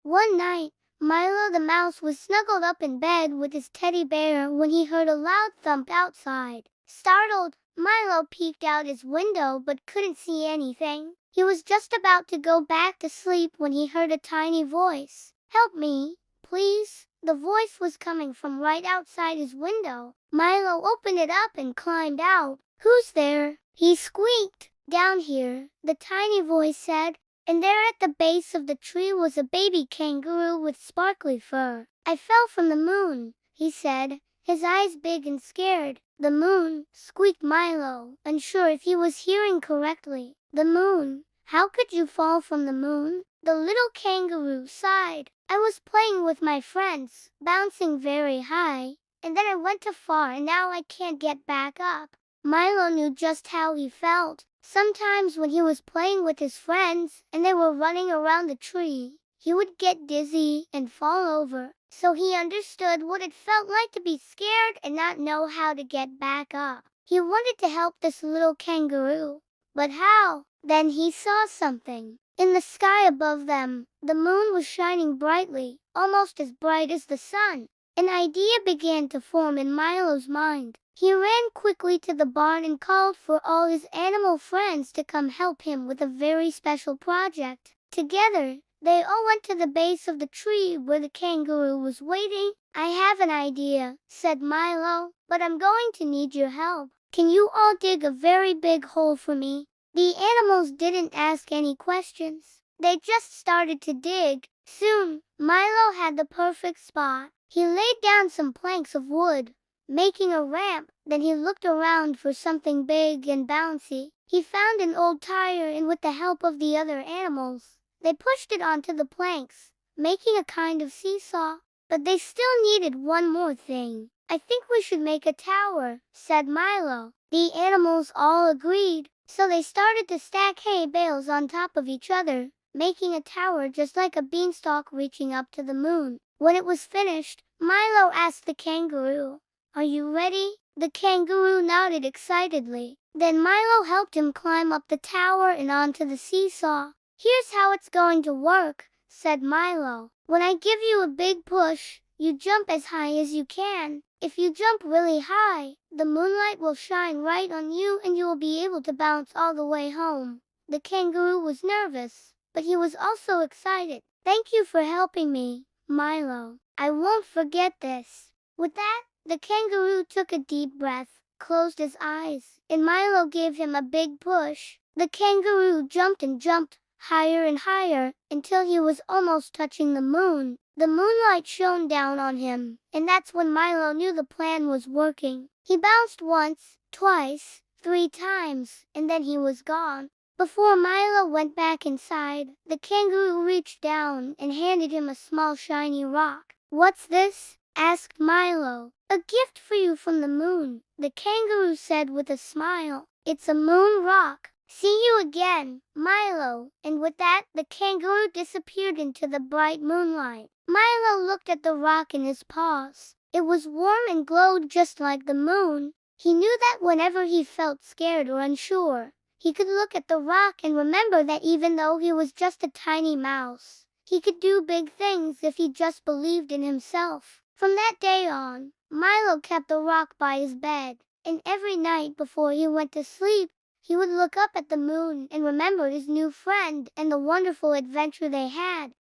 One night, Milo the mouse was snuggled up in bed with his teddy bear when he heard a loud thump outside. Startled, Milo peeked out his window but couldn't see anything. He was just about to go back to sleep when he heard a tiny voice. "Help me, please." The voice was coming from right outside his window. Milo opened it up and climbed out. "Who's there?" he squeaked. "Down here," the tiny voice said. And there at the base of the tree was a baby kangaroo with sparkly fur. "I fell from the moon," he said, his eyes big and scared. "The moon?" squeaked Milo, unsure if he was hearing correctly. "The moon? How could you fall from the moon?" The little kangaroo sighed. "I was playing with my friends, bouncing very high, and then I went too far and now I can't get back up." Milo knew just how he felt. Sometimes when he was playing with his friends and they were running around the tree, he would get dizzy and fall over. So he understood what it felt like to be scared and not know how to get back up. He wanted to help this little kangaroo. But how? Then he saw something. In the sky above them, the moon was shining brightly, almost as bright as the sun. An idea began to form in Milo's mind. He ran quickly to the barn and called for all his animal friends to come help him with a very special project. Together, they all went to the base of the tree where the kangaroo was waiting. "I have an idea," said Milo, "but I'm going to need your help. Can you all dig a very big hole for me?" The animals didn't ask any questions. They just started to dig. Soon, Milo had the perfect spot. He laid down some planks of wood, making a ramp. Then he looked around for something big and bouncy. He found an old tire and with the help of the other animals, they pushed it onto the planks, making a kind of seesaw. But they still needed one more thing. "I think we should make a tower," said Milo. The animals all agreed, so they started to stack hay bales on top of each other, making a tower just like a beanstalk reaching up to the moon. When it was finished, Milo asked the kangaroo, "Are you ready?" The kangaroo nodded excitedly. Then Milo helped him climb up the tower and onto the seesaw. "Here's how it's going to work," said Milo. "When I give you a big push, you jump as high as you can. If you jump really high, the moonlight will shine right on you and you will be able to bounce all the way home." The kangaroo was nervous, but he was also excited. "Thank you for helping me, Milo. I won't forget this." With that, the kangaroo took a deep breath, closed his eyes, and Milo gave him a big push. The kangaroo jumped and jumped, higher and higher, until he was almost touching the moon. The moonlight shone down on him, and that's when Milo knew the plan was working. He bounced once, twice, 3 times, and then he was gone. Before Milo went back inside, the kangaroo reached down and handed him a small shiny rock. "What's this?" asked Milo. "A gift for you from the moon," the kangaroo said with a smile. "It's a moon rock. See you again, Milo." And with that, the kangaroo disappeared into the bright moonlight. Milo looked at the rock in his paws. It was warm and glowed just like the moon. He knew that whenever he felt scared or unsure, he could look at the rock and remember that even though he was just a tiny mouse, he could do big things if he just believed in himself. From that day on, Milo kept the rock by his bed, and every night before he went to sleep, he would look up at the moon and remember his new friend and the wonderful adventure they had.